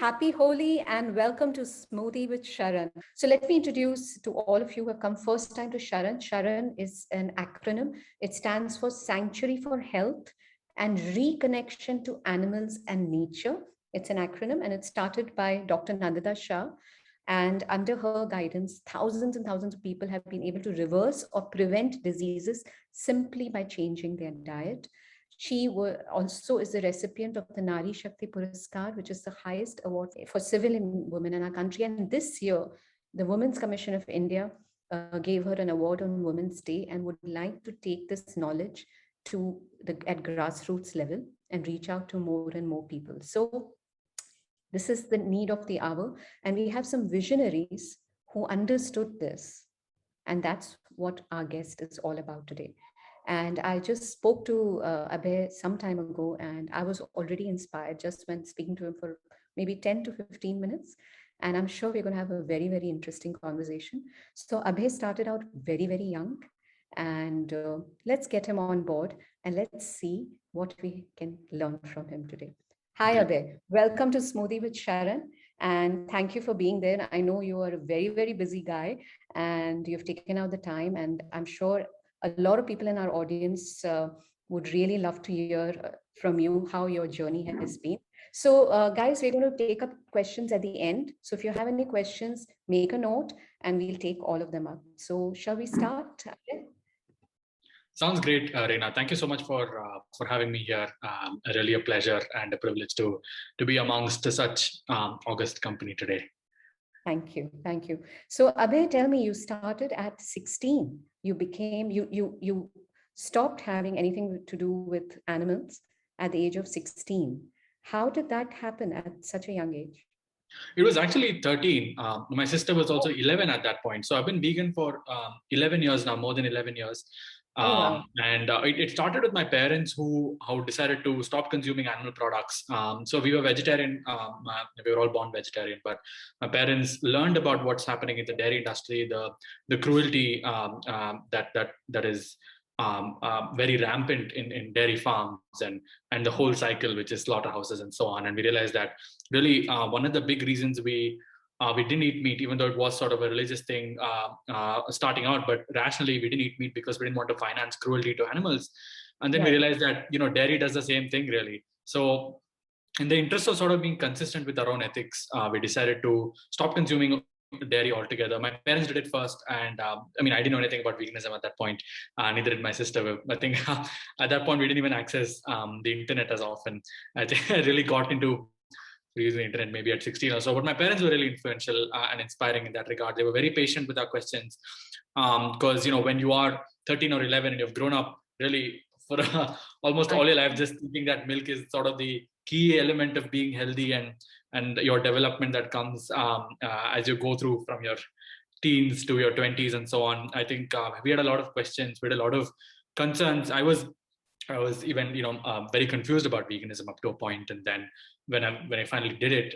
happy Holi and welcome to Smoothie with Sharan. So let me introduce to all of you who have come first time to Sharan. Sharan is an acronym. It stands for Sanctuary for Health and Reconnection to Animals and Nature. It's an acronym and it started by Dr. Nandita Shah. And under her guidance, thousands and thousands of people have been able to reverse or prevent diseases simply by changing their diet. She also is the recipient of the Nari Shakti Puraskar, which is the highest award for civilian women in our country. And this year, the Women's Commission of India gave her an award on Women's Day and would like to take this knowledge to at grassroots level and reach out to more and more people. So this is the need of the hour. And we have some visionaries who understood this. And that's what our guest is all about today. And I just spoke to Abhay some time ago, and I was already inspired just when speaking to him for maybe 10 to 15 minutes. And I'm sure we're going to have a very, very interesting conversation. So Abhay started out very, very young. And let's get him on board and let's see what we can learn from him today. Hi, Abhay. Welcome to Smoothie with Sharan. And thank you for being there. I know you are a very, very busy guy and you've taken out the time. And I'm sure a lot of people in our audience would really love to hear from you how your journey has been. So guys, we're going to take up questions at the end. So if you have any questions, make a note and we'll take all of them up. So shall we start? Sounds great, Reena. Thank you so much for having me here. Really a pleasure and a privilege to be amongst such august company today. Thank you. Thank you. So Abhay, tell me, you started at 16. You stopped having anything to do with animals at the age of 16. How did that happen at such a young age? It was actually 13. My sister was also 11 at that point. So I've been vegan for 11 years now, more than 11 years. Wow. And it started with my parents who decided to stop consuming animal products. So we were vegetarian. We were all born vegetarian, but my parents learned about what's happening in the dairy industry, the cruelty that is very rampant in dairy farms and the whole cycle, which is slaughterhouses and so on. And we realized that really one of the big reasons we didn't eat meat, even though it was sort of a religious thing starting out, but rationally we didn't eat meat because we didn't want to finance cruelty to animals. And then we realized that, dairy does the same thing really. So in the interest of sort of being consistent with our own ethics, we decided to stop consuming dairy altogether. My parents did it first, and I didn't know anything about veganism at that point. Neither did my sister. I think at that point we didn't even access the internet as often. I think I really got into using the internet maybe at 16 or so. But my parents were really influential and inspiring in that regard. They were very patient with our questions because when you are 13 or 11 and you've grown up really for almost all your life just thinking that milk is sort of the key element of being healthy and your development that comes as you go through from your teens to your 20s and so on. I think we had a lot of questions, we had a lot of concerns. I was even very confused about veganism up to a point, and then when I finally did it,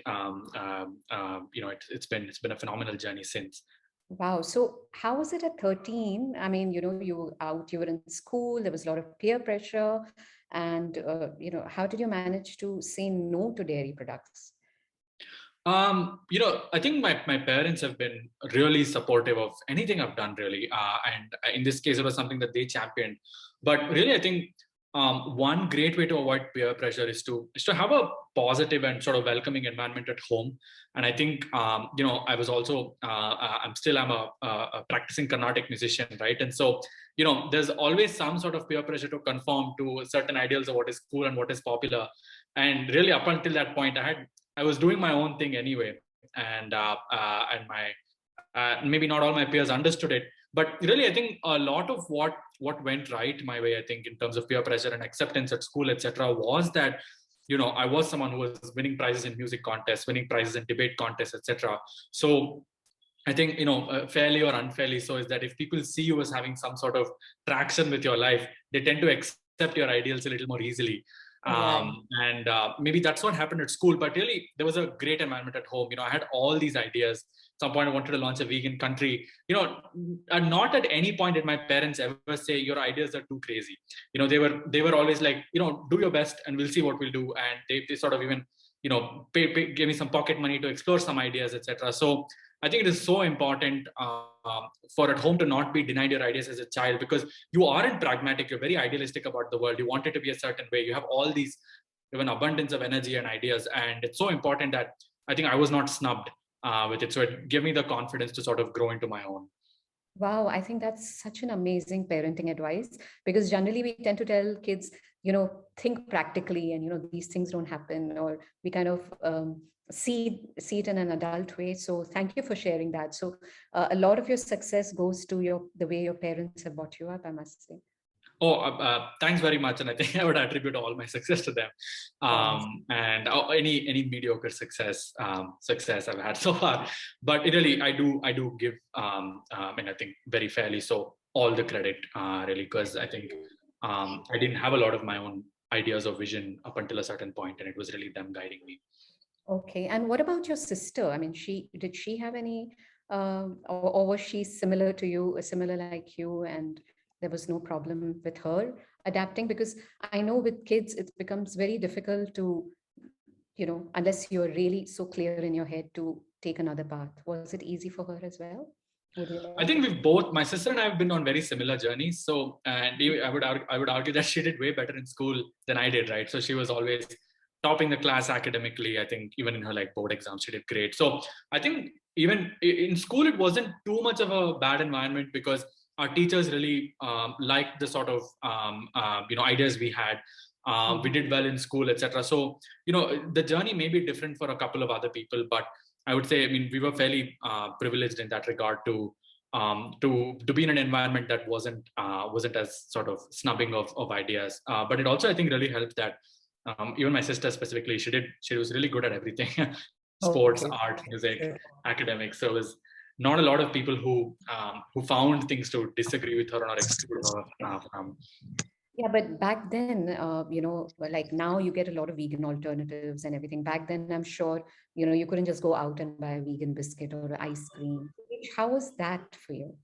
it's been a phenomenal journey since. Wow. So how was it at 13? I mean, you were out, you were in school, there was a lot of peer pressure, and how did you manage to say no to dairy products? I think my parents have been really supportive of anything I've done really, and in this case it was something that they championed. But really, I think one great way to avoid peer pressure is to have a positive and sort of welcoming environment at home. And I think I was also I'm a practicing Carnatic musician, right? And so there's always some sort of peer pressure to conform to certain ideals of what is cool and what is popular. And really, up until that point, I was doing my own thing anyway, and my maybe not all my peers understood it. But really, I think a lot of what went right my way, I think, in terms of peer pressure and acceptance at school, etc., was that I was someone who was winning prizes in music contests, winning prizes in debate contests, etc. So I think fairly or unfairly so is that if people see you as having some sort of traction with your life, they tend to accept your ideals a little more easily. And maybe that's what happened at school, but really there was a great environment at home. I had all these ideas. At some point I wanted to launch a vegan country, and not at any point did my parents ever say your ideas are too crazy. They were always like, do your best and we'll see what we'll do. And they sort of even give me some pocket money to explore some ideas, etc. So I think it is so important for at home to not be denied your ideas as a child, because you aren't pragmatic. You're very idealistic about the world. You want it to be a certain way. You have all these, you have an abundance of energy and ideas, and it's so important that I think I was not snubbed with it. So it gave me the confidence to sort of grow into my own. Wow, I think that's such an amazing parenting advice, because generally we tend to tell kids, think practically, and these things don't happen, or we kind of see it in an adult way. So thank you for sharing that. So a lot of your success goes to the way your parents have brought you up, I must say. Oh, thanks very much, and I think I would attribute all my success to them, Wow. and any mediocre success I've had so far. But really, I do give, and I think very fairly so, all the credit, really, because I think I didn't have a lot of my own ideas or vision up until a certain point, and it was really them guiding me. Okay. And what about your sister? I mean, did she have any, or was she similar to you, similar like you, and there was no problem with her adapting? Because I know with kids, it becomes very difficult to, unless you're really so clear in your head to take another path. Was it easy for her as well? Would you I like think to? we've both, my sister and I have been on very similar journeys. So, and I would argue that she did way better in school than I did, right? So she was always topping the class academically. I think even in her like board exams, she did great. So I think even in school, it wasn't too much of a bad environment, because our teachers really liked the sort of ideas we had. We Mhm. did well in school, etc. So the journey may be different for a couple of other people, but I would say, I mean, we were fairly privileged in that regard to be in an environment that wasn't as sort of snubbing of ideas. But it also, I think, really helped that even my sister specifically, she was really good at everything: sports, Okay. art, music, Sure. academics. So it was not a lot of people who found things to disagree with her or exclude her from. Yeah, but back then, like now you get a lot of vegan alternatives and everything. Back then, I'm sure, you couldn't just go out and buy a vegan biscuit or ice cream. How was that for you?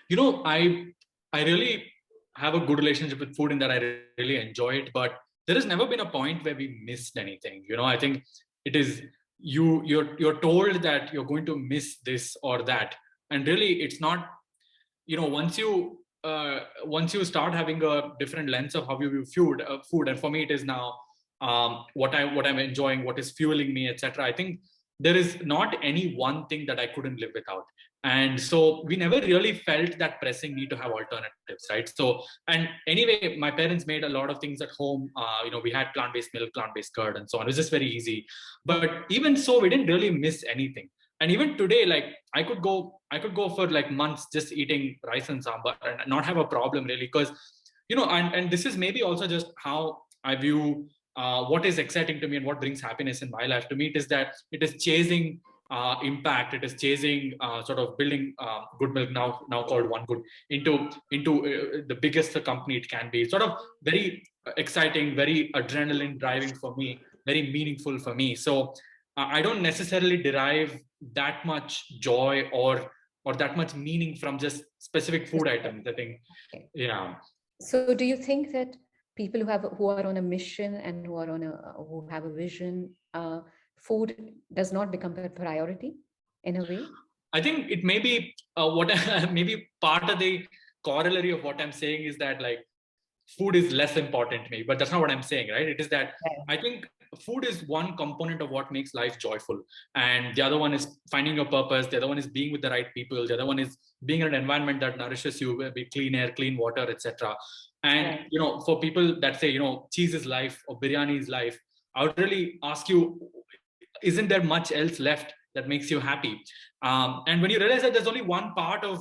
You know, I really have a good relationship with food in that I really enjoy it, but there has never been a point where we missed anything. I think it is you're told that you're going to miss this or that, and really it's not. Once you start having a different lens of how you view food, and for me it is now what I'm enjoying, what is fueling me, etc. I think there is not any one thing that I couldn't live without, and so we never really felt that pressing need to have alternatives, right? So, and anyway, my parents made a lot of things at home. We had plant-based milk, plant-based curd, and so on. It was just very easy, but even so we didn't really miss anything. And even today, like I could go for like months just eating rice and sambar and not have a problem, really, because and this is maybe also just how I view what is exciting to me and what brings happiness in my life. To me, it is that it is chasing impact. It is chasing sort of building Good Mylk, now called One Good, into the biggest the company it can be. It's sort of very exciting, very adrenaline driving for me, very meaningful for me. So I don't necessarily derive that much joy or that much meaning from just specific food items. I think, Okay. yeah. So do you think that people who are on a mission and who have a vision, food does not become a priority in a way? I think it may be what maybe part of the corollary of what I'm saying is that, like, food is less important to me, but that's not what I'm saying, right? It is that Right. I think food is one component of what makes life joyful, and the other one is finding your purpose. The other one is being with the right people. The other one is being in an environment that nourishes you, be clean air, clean water, etc. And Right. for people that say cheese is life or biryani is life, I would really ask you, isn't there much else left that makes you happy? And when you realize that there's only one part of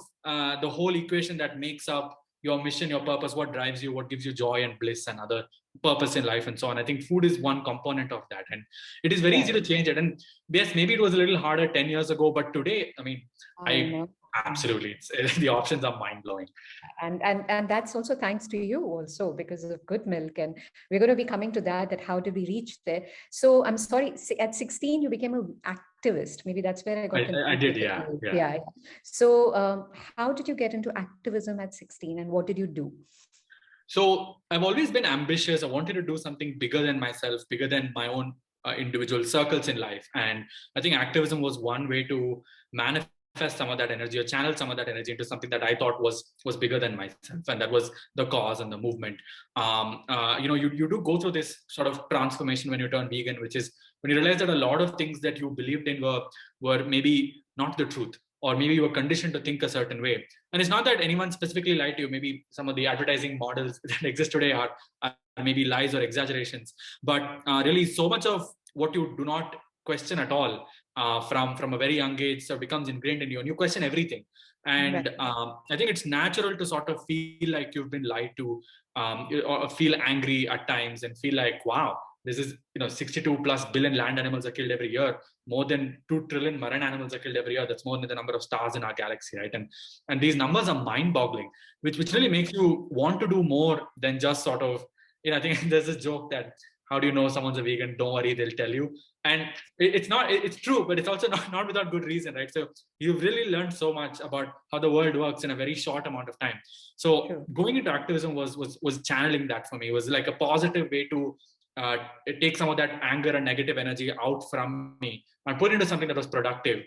the whole equation that makes up your mission, your purpose, what drives you, what gives you joy and bliss and other purpose in life and so on, I think food is one component of that. And it is very easy Right. to change it. And yes, maybe it was a little harder 10 years ago, but today, I mean, I I know. absolutely, the options are mind blowing. And that's also thanks to you also because of Good Mylk, and we're going to be coming to that how did we reach there. So I'm sorry, at 16 you became an activist. Maybe that's where I got I confused did, with the yeah, age. yeah. Yeah. So how did you get into activism at 16, and what did you do? So I've always been ambitious. I wanted to do something bigger than myself, bigger than my own individual circles in life. And I think activism was one way to manifest some of that energy or channel some of that energy into something that I thought was bigger than myself, and that was the cause and the movement. You do go through this sort of transformation when you turn vegan, which is when you realize that a lot of things that you believed in were maybe not the truth, or maybe you were conditioned to think a certain way. And it's not that anyone specifically lied to you. Maybe some of the advertising models that exist today are maybe lies or exaggerations, but really so much of what you do not question at all from a very young age, so becomes ingrained in you, and you question everything. And I think it's natural to sort of feel like you've been lied to, or feel angry at times, and feel like, wow, this is 62 plus billion land animals are killed every year. More than 2 trillion marine animals are killed every year. That's more than the number of stars in our galaxy, right? And these numbers are mind-boggling, which really makes you want to do more than just sort of, I think there's this joke that, how do you know someone's a vegan? Don't worry, they'll tell you. And it's true, but it's also not without good reason, right? So you've really learned so much about how the world works in a very short amount of time. So going into activism was channeling that for me. It was like a positive way to take some of that anger and negative energy out from me and put it into something that was productive.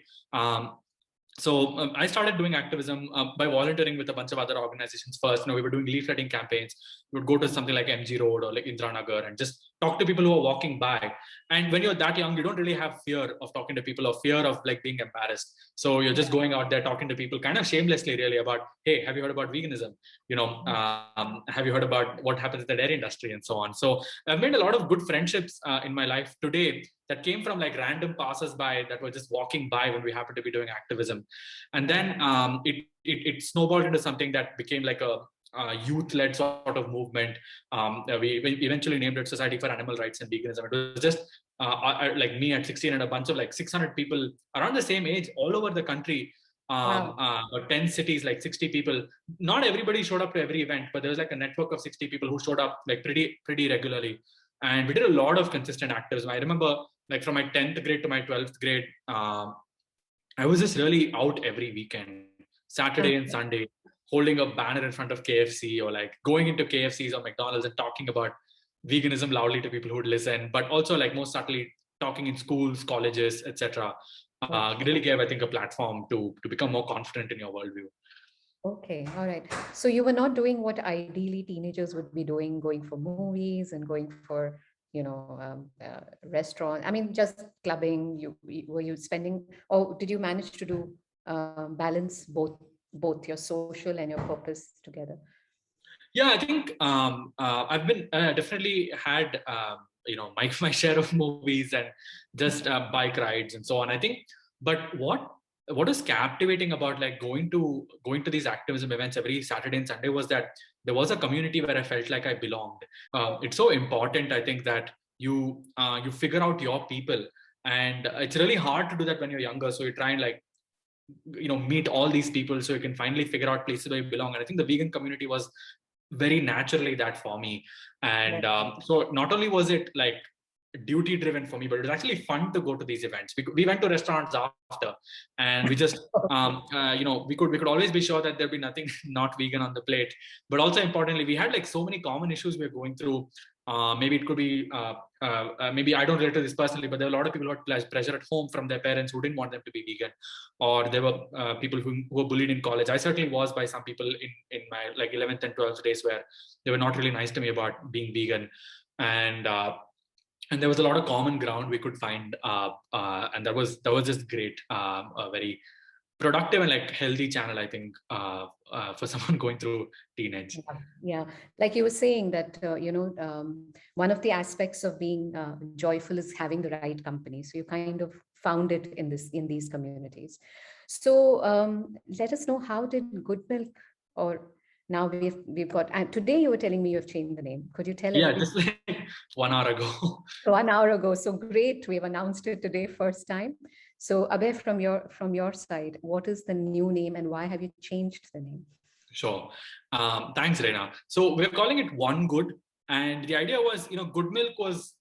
So I started doing activism by volunteering with a bunch of other organizations first. We were doing leafletting campaigns. We would go to something like MG Road or like Indira Nagar and just talk to people who are walking by. And when you're that young, you don't really have fear of talking to people or fear of like being embarrassed. So you're just going out there talking to people kind of shamelessly, really, about, hey, have you heard about veganism? Have you heard about what happens in the dairy industry and so on? So I've made a lot of good friendships in my life today that came from like random passers-by that were just walking by when we happened to be doing activism. And then it snowballed into something that became like a youth-led sort of movement. We eventually named it Society for Animal Rights and Veganism. It was just like me at 16 and a bunch of like 600 people around the same age all over the country. 10 cities, like 60 people. Not everybody showed up to every event, but there was like a network of 60 people who showed up like pretty regularly. And we did a lot of consistent activism. I remember like from my 10th grade to my 12th grade, I was just really out every weekend, Saturday and Sunday, holding a banner in front of KFC, or like going into KFCs or McDonald's and talking about veganism loudly to people who would listen, but also like most subtly talking in schools, colleges, etc. Really gave, I think, a platform to become more confident in your worldview. Okay, all right. So you were not doing what ideally teenagers would be doing, going for movies and going for, restaurant. I mean, just clubbing. Were you spending, or did you manage to do balance both your social and your purpose together? Yeah, I think I've been definitely had my share of movies and just bike rides and so on. I think, but what is captivating about like going to these activism events every Saturday and Sunday was that there was a community where I felt like I belonged. It's so important, I think, that you figure out your people, and it's really hard to do that when you're younger. So you try and like meet all these people so you can finally figure out places where you belong. And I think the vegan community was very naturally that for me. And so not only was it like duty driven for me, but it was actually fun to go to these events. We went to restaurants after, and we just we could always be sure that there'd be nothing not vegan on the plate. But also importantly, we had like so many common issues we were going through. Maybe it could be maybe I don't relate to this personally, but there are a lot of people who had pressure at home from their parents who didn't want them to be vegan, or there were people who were bullied in college. I certainly was by some people in my like 11th and 12th days, where they were not really nice to me about being vegan. And there was a lot of common ground we could find, and that was just great. A very productive and like healthy channel, I think, for someone going through teenage. Yeah, like you were saying that one of the aspects of being joyful is having the right company. So you kind of found it in these communities. So let us know, how did Good Mylk, or now we've got, and today you were telling me you have changed the name. Could you tell everybody? Just like 1 hour ago. 1 hour ago. So great. We've announced it today, first time. So Abhay, from your side, what is the new name and why have you changed the name? Sure. Thanks, Reina. So we're calling it One Good. And the idea was, Good Mylk was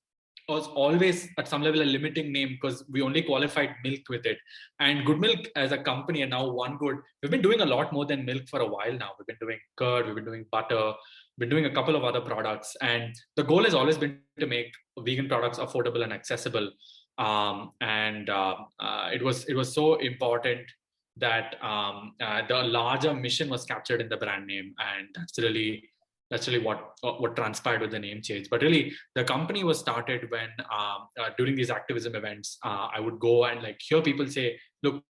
always at some level a limiting name because we only qualified milk with it. And Good Mylk as a company, and now One Good, we've been doing a lot more than milk for a while now. We've been doing curd, we've been doing butter, we've been doing a couple of other products. And the goal has always been to make vegan products affordable and accessible. It was so important that the larger mission was captured in the brand name, and that's really what transpired with the name change. But really, the company was started when during these activism events, I would go and like hear people say, "Look,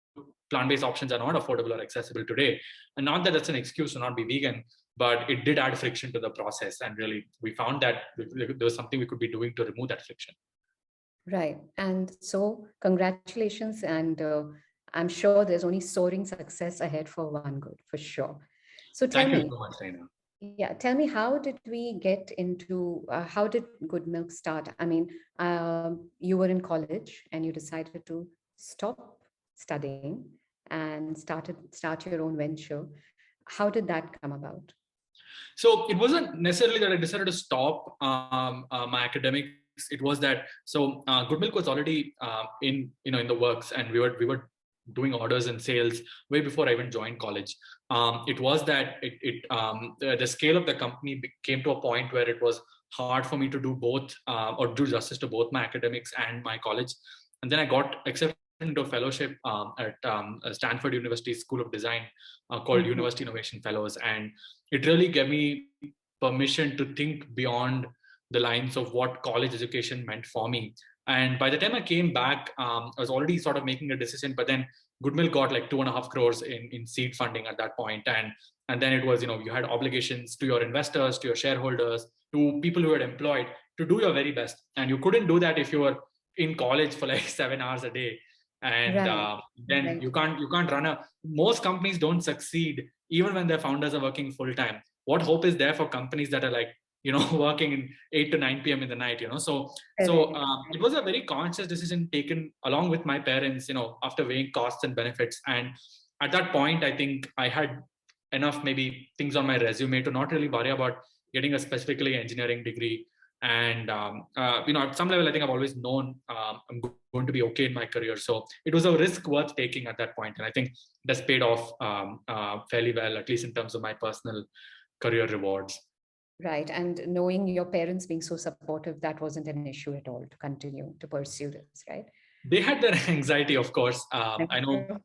plant-based options are not affordable or accessible today," and not that that's an excuse to not be vegan, but it did add friction to the process. And really, we found that there was something we could be doing to remove that friction. Right. And so, congratulations. And I'm sure there's only soaring success ahead for One Good, for sure. So, tell Thank you me, so much, Raina. yeah, tell me, how did we get into, how did Good Milk start? I mean, you were in college and you decided to stop studying and start your own venture. How did that come about? So it wasn't necessarily that I decided to stop my academics. It was that Good Mylk was already in the works, and we were doing orders and sales way before I even joined college. It was that the scale of the company came to a point where it was hard for me to do both or do justice to both my academics and my college. And then I got accepted into a fellowship at Stanford University School of Design called Mhm. University Innovation Fellows, and it really gave me permission to think beyond the lines of what college education meant for me. And by the time I came back, I was already sort of making a decision. But then Good Mylk got like 2.5 crores in seed funding at that point, and then it was, you had obligations to your investors, to your shareholders, to people who had employed, to do your very best, and you couldn't do that if you were in college for like 7 hours a day. And Right, then right. you can't run a most companies don't succeed even when their founders are working full time. What hope is there for companies that are like working in 8 to 9 p.m. in the night? So Correct. it was a very conscious decision taken along with my parents, after weighing costs and benefits. And at that point, I think I had enough maybe things on my resume to not really worry about getting a specifically engineering degree. And at some level, I think I've always known I'm going to be okay in my career. So it was a risk worth taking at that point, and I think that's paid off fairly well, at least in terms of my personal career rewards. Right. And knowing your parents being so supportive, that wasn't an issue at all to continue to pursue this, right? They had their anxiety, of course. I'm I know. sure.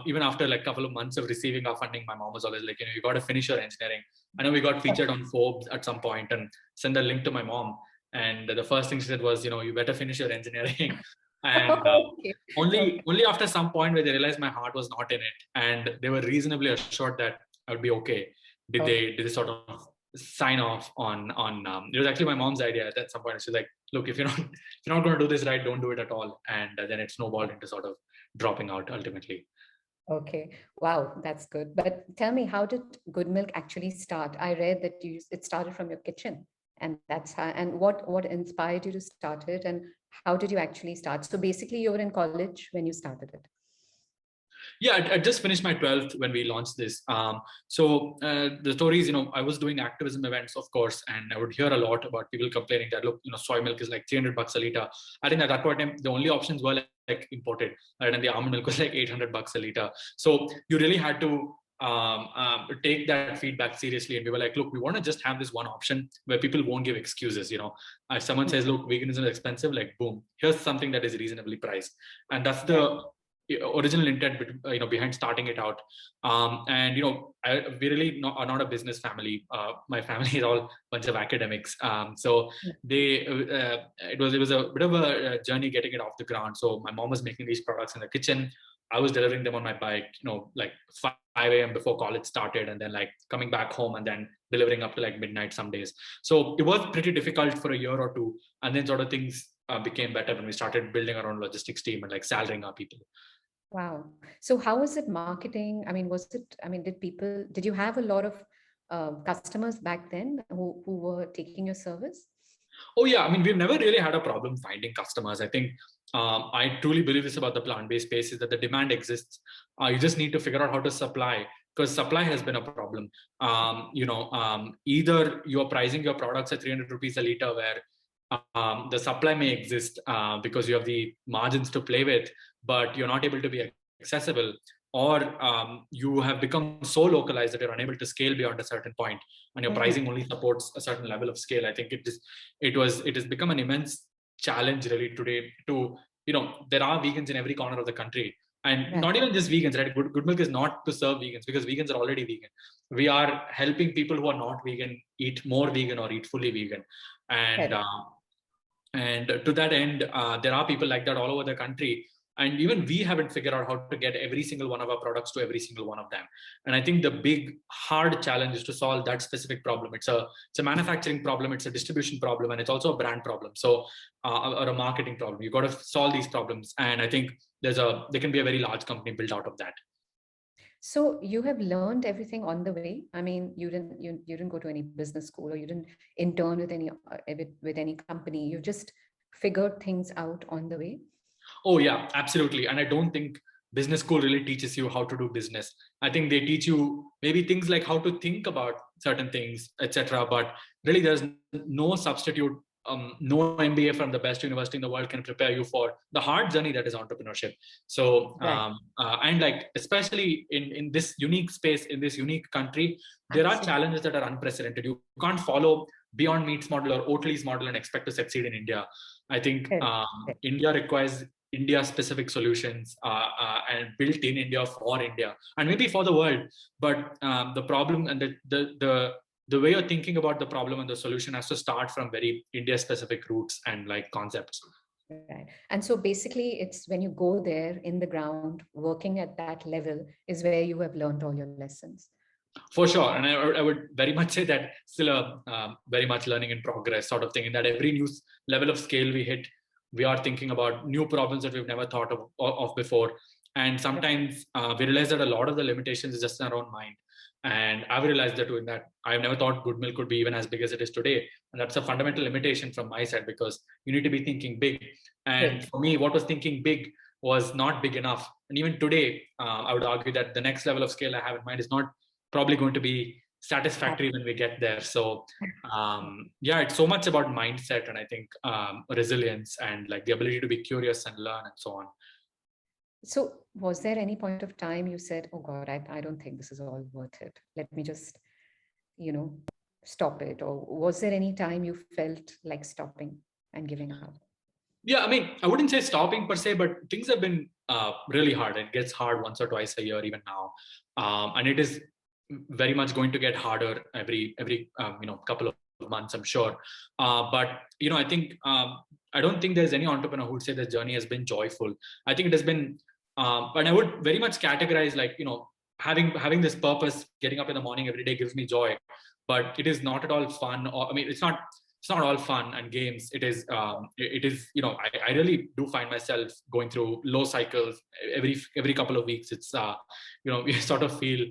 Even after like a couple of months of receiving our funding, my mom was always like, you got to finish your engineering. I know we got featured on Forbes at some point, and send a link to my mom. And the first thing she said was, you better finish your engineering. And Okay. Okay. only after some point where they realized my heart was not in it, and they were reasonably assured that I would be okay, did they sort of sign off on it was actually my mom's idea at some point. She's like, look, if you're not going to do this right, don't do it at all. And then it snowballed into sort of dropping out ultimately. Okay. Wow, that's good. But tell me, how did Good Milk actually start? I read that it started from your kitchen, and that's how. And what inspired you to start it, and how did you actually start? So basically, you were in college when you started it. Yeah, I just finished my 12th when we launched this. The story is, I was doing activism events, of course, and I would hear a lot about people complaining that, look, soy milk is like $300 a liter. I think at that point, the only options were like imported, right? And the almond milk was like $800 a liter. So you really had to take that feedback seriously. And we were like, look, we want to just have this one option where people won't give excuses. If someone says, look, veganism is expensive, like, boom, here's something that is reasonably priced. And that's Right. the original intent behind starting it out. We really are not a business family. My family is all a bunch of academics. So they it was a bit of a journey getting it off the ground. So my mom was making these products in the kitchen. I was delivering them on my bike, like 5 a.m. before college started, and then like coming back home and then delivering up to like midnight some days. So it was pretty difficult for a year or two, and then sort of things became better when we started building our own logistics team and like salarying our people. Wow. So how was it marketing? I mean, did you have a lot of customers back then who were taking your service? Oh yeah, I mean, we've never really had a problem finding customers. I think I truly believe this about the plant-based space is that the demand exists. You just need to figure out how to supply, because supply has been a problem. Either you're pricing your products at 300 rupees a liter, where the supply may exist because you have the margins to play with, but you're not able to be accessible, or you have become so localized that you're unable to scale beyond a certain point, and your pricing only supports a certain level of scale. I think it has become an immense challenge really today to, there are vegans in every corner of the country, and not even just vegans, right? Good Milk is not to serve vegans, because vegans are already vegan. We are helping people who are not vegan eat more vegan or eat fully vegan, and to that end, there are people like that all over the country. And even we haven't figured out how to get every single one of our products to every single one of them. And I think the big, hard challenge is to solve that specific problem. It's a manufacturing problem, it's a distribution problem, and it's also a brand problem. So, or a marketing problem. You've got to solve these problems. And I think there can be a very large company built out of that. So you have learned everything on the way. I mean, you didn't go to any business school, or you didn't intern with any company. You just figured things out on the way. Oh yeah, absolutely. And I don't think business school really teaches you how to do business. I think they teach you maybe things like how to think about certain things, etc. But really, there's no substitute. No MBA from the best university in the world can prepare you for the hard journey that is entrepreneurship. So, and like, especially in this unique space, in this unique country, there are challenges that are unprecedented. You can't follow Beyond Meat's model or Oatly's model and expect to succeed in India. I think India requires India-specific solutions and built in India for India, and maybe for the world. But the problem and the way you're thinking about the problem and the solution has to start from very India-specific roots and like concepts. Right. And so basically, it's when you go there in the ground, working at that level, is where you have learned all your lessons. For sure. And I would very much say that still a very much learning in progress sort of thing, in that every new level of scale we hit, we are thinking about new problems that we've never thought of before. And sometimes we realize that a lot of the limitations is just in our own mind. And I've realized that too, in that I've never thought Good Mylk could be even as big as it is today. And that's a fundamental limitation from my side, because you need to be thinking big. And for me, what was thinking big was not big enough. And even today, I would argue that the next level of scale I have in mind is not probably going to be satisfactory when we get there. So yeah, it's so much about mindset, and I think resilience and like the ability to be curious and learn and so on. So was there any point of time you said, oh God, I don't think this is all worth it. Let me just, stop it. Or was there any time you felt like stopping and giving up? Yeah, I mean, I wouldn't say stopping per se, but things have been really hard. It gets hard once or twice a year, even now. And it is very much going to get harder every couple of months, I'm sure. But I think I don't think there's any entrepreneur who would say the journey has been joyful. I think it has been, and I would very much categorize like having this purpose, getting up in the morning every day gives me joy, but it is not at all fun. Or I mean, it's not all fun and games. It is I really do find myself going through low cycles every couple of weeks. It's you sort of feel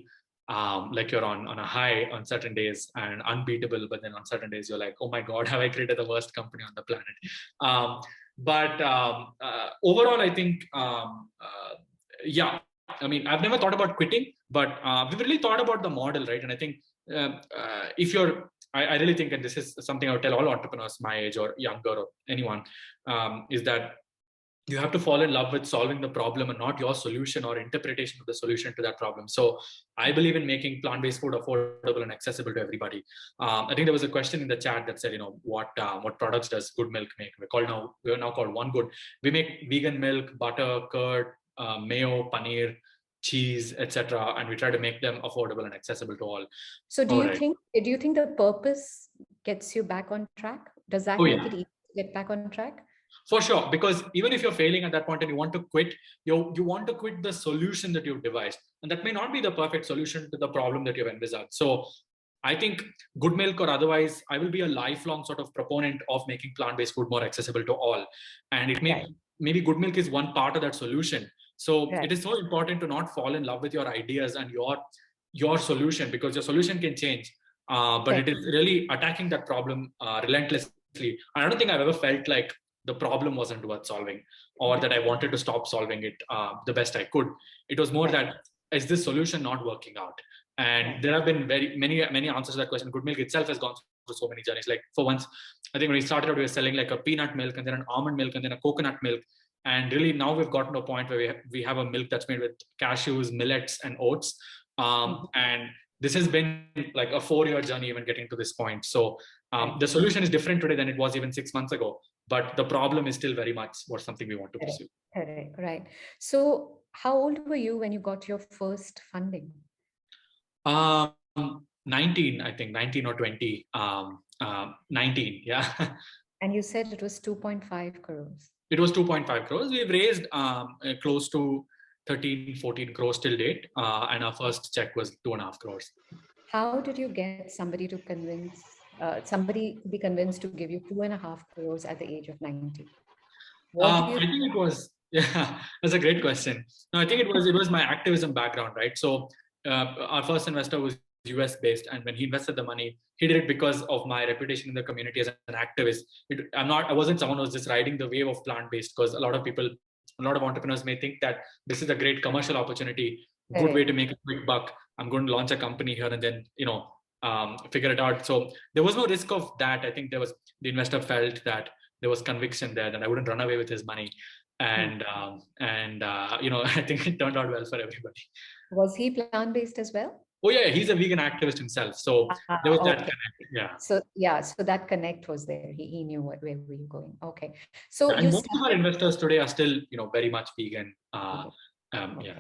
like you're on a high on certain days and unbeatable, but then on certain days you're like, oh my God, have I created the worst company on the planet? But overall, I think yeah, I mean, I've never thought about quitting, but we've really thought about the model, right? And I think if you're I really think, and this is something I would tell all entrepreneurs my age or younger or anyone, is that you have to fall in love with solving the problem and not your solution or interpretation of the solution to that problem. So I believe in making plant-based food affordable and accessible to everybody. I think there was a question in the chat that said, what products does Good Mylk make? We're now called One Good. We make vegan milk, butter, curd, mayo, paneer, cheese, etc., and we try to make them affordable and accessible to all. So do you think the purpose gets you back on track? Does that make it easy to get back on track? For sure, because even if you're failing at that point and you want to quit, you want to quit the solution that you've devised, and that may not be the perfect solution to the problem that you've envisaged. So I think Good Mylk or otherwise, I will be a lifelong sort of proponent of making plant-based food more accessible to all, and maybe Good Mylk is one part of that solution. So it is so important to not fall in love with your ideas and your solution, because your solution can change, but it is really attacking that problem relentlessly. And I don't think I've ever felt like the problem wasn't worth solving, or that I wanted to stop solving it the best I could. It was more that, is this solution not working out? And there have been many answers to that question. Good Mylk itself has gone through so many journeys. Like for once, I think when we started out, we were selling like a peanut milk and then an almond milk and then a coconut milk. And really now we've gotten to a point where we have a milk that's made with cashews, millets, and oats. And this has been like a 4-year journey even getting to this point. So the solution is different today than it was even 6 months ago, but the problem is still very much what something we want to pursue. Correct, right. So how old were you when you got your first funding? 19, I think, 19 or 20. 19, yeah. And you said it was 2.5 crores. It was 2.5 crores. We've raised close to 13, 14 crores till date. And our first check was 2.5 crores. How did you get somebody to be convinced to give you 2.5 crores at the age of 90? I think it was, yeah, that's a great question. No, I think it was my activism background, right? So our first investor was US based, and when he invested the money, he did it because of my reputation in the community as an activist. I wasn't someone who was just riding the wave of plant based, because a lot of entrepreneurs may think that this is a great commercial opportunity, good way to make a quick buck. I'm going to launch a company here and then, figure it out. So there was no risk of that. I think the investor felt that there was conviction there that I wouldn't run away with his money. And I think it turned out well for everybody. Was he plant-based as well? Oh yeah, he's a vegan activist himself. So there was that connect. Yeah. So that connect was there. He knew where were you going. Okay. So and most of our investors today are still, very much vegan. Okay.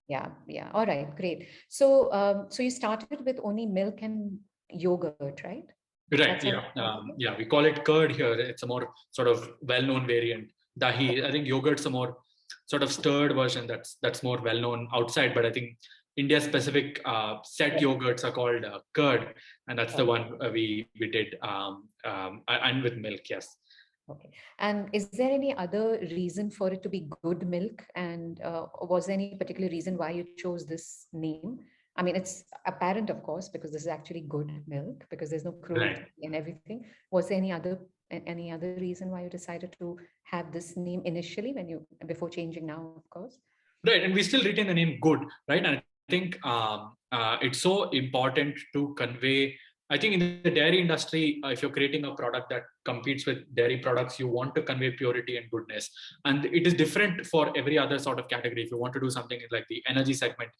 Yeah. Yeah. All right. Great. So you started with only milk and yogurt, right? Right. We call it curd here. It's a more sort of well-known variant. Dahi. I think yogurt's a more sort of stirred version that's more well-known outside. But I think India-specific set yogurts are called curd, and that's the one we did. And with milk, yes. Okay. And is there any other reason for it to be Good Mylk? And was there any particular reason why you chose this name? I mean, it's apparent, of course, because this is actually good milk, because there's no cruelty and everything. Was there any other reason why you decided to have this name initially before changing now, of course? Right, and we still retain the name Good, right? And I think it's so important to convey. I think in the dairy industry, if you're creating a product that competes with dairy products, you want to convey purity and goodness. And it is different for every other sort of category. If you want to do something like the energy segment,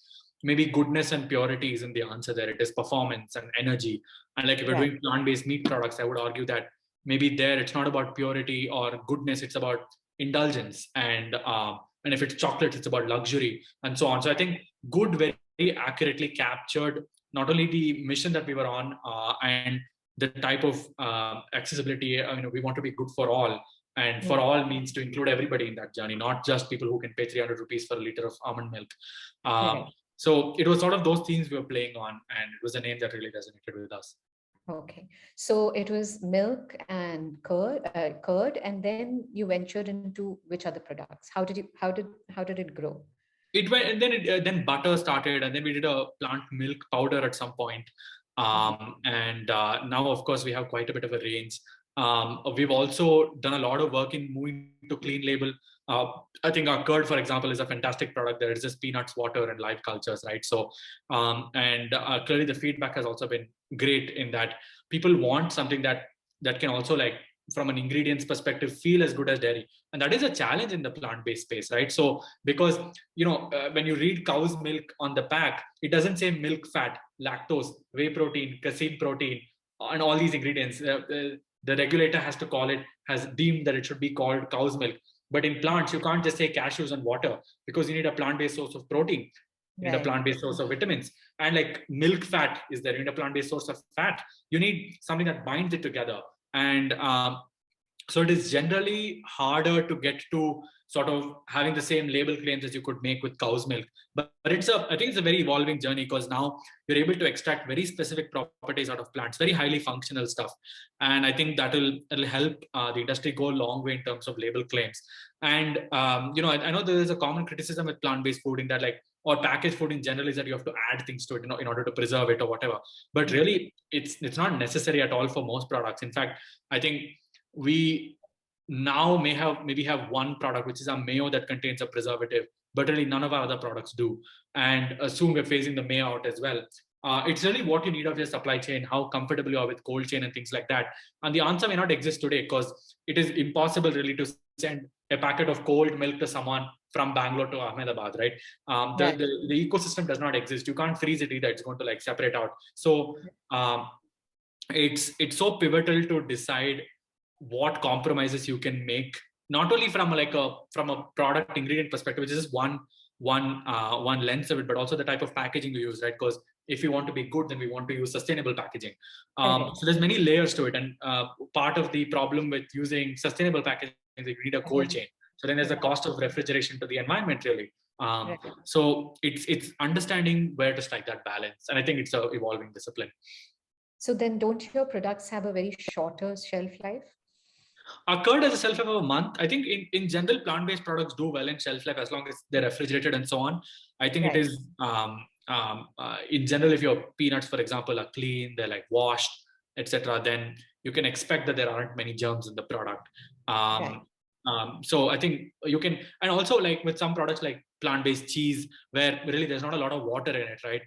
maybe goodness and purity isn't the answer there. It is performance and energy. And like if you're doing plant-based meat products, I would argue that maybe there it's not about purity or goodness, it's about indulgence. And if it's chocolate, it's about luxury and so on. So I think Good very accurately captured not only the mission that we were on and the type of accessibility. We want to be good for all, and for all means to include everybody in that journey, not just people who can pay 300 rupees for a liter of almond milk. So it was sort of those themes we were playing on, and it was a name that really resonated with us. Okay, so it was milk and curd, and then you ventured into which other products? How did it grow? It went, and then butter started, and then we did a plant milk powder at some point. And now, of course, we have quite a bit of a range. We've also done a lot of work in moving to clean label. I think our curd, for example, is a fantastic product. There is just peanuts, water, and live cultures, right? So, clearly the feedback has also been great in that people want something that can also, like, from an ingredients perspective, feel as good as dairy. And that is a challenge in the plant-based space, right? So because, when you read cow's milk on the pack, it doesn't say milk fat, lactose, whey protein, casein protein, and all these ingredients. The regulator has deemed that it should be called cow's milk. But in plants, you can't just say cashews and water, because you need a plant-based source of protein. You need a plant-based source of vitamins. And like milk fat is there, you need a plant-based source of fat. You need something that binds it together. And so it is generally harder to get to sort of having the same label claims as you could make with cow's milk. But I think it's a very evolving journey, because now you're able to extract very specific properties out of plants, very highly functional stuff. And I think it'll help the industry go a long way in terms of label claims. And, I know there is a common criticism with plant-based food in that, like, or packaged food in general, is that you have to add things to it, in order to preserve it or whatever. But really, it's not necessary at all for most products. In fact, I think we now maybe have one product, which is a mayo that contains a preservative, but really none of our other products do. And soon we're phasing the mayo out as well. It's really what you need of your supply chain, how comfortable you are with cold chain and things like that. And the answer may not exist today, because it is impossible really to send a packet of cold milk to someone from Bangalore to Ahmedabad, right? The ecosystem does not exist. You can't freeze it either. It's going to like separate out. So it's so pivotal to decide what compromises you can make, not only from a product ingredient perspective, which is just one lens of it, but also the type of packaging you use, right? Because if we want to be good, then we want to use sustainable packaging. So there's many layers to it, and part of the problem with using sustainable packaging is you need a cold chain. So then there's the cost of refrigeration to the environment, really. So it's understanding where to strike that balance, and I think it's an evolving discipline. So then don't your products have a very shorter shelf life? Curd has a shelf life of a month. I think in general, plant-based products do well in shelf life as long as they're refrigerated and so on. I think it is, in general, if your peanuts, for example, are clean, they're like washed, etc., then you can expect that there aren't many germs in the product. So I think you can, and also like with some products like plant-based cheese, where really there's not a lot of water in it, right?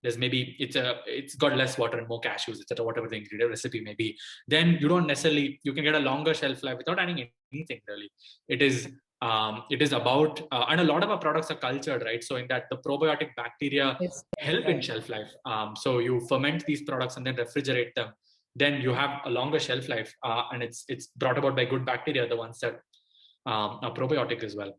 There's maybe it's got less water and more cashews, etc., whatever the ingredient recipe may be. Then you can get a longer shelf life without adding anything really. It is about, and a lot of our products are cultured, right? So in that the probiotic bacteria help in shelf life. So you ferment these products and then refrigerate them. Then you have a longer shelf life, and it's brought about by good bacteria, the ones that are probiotic as well.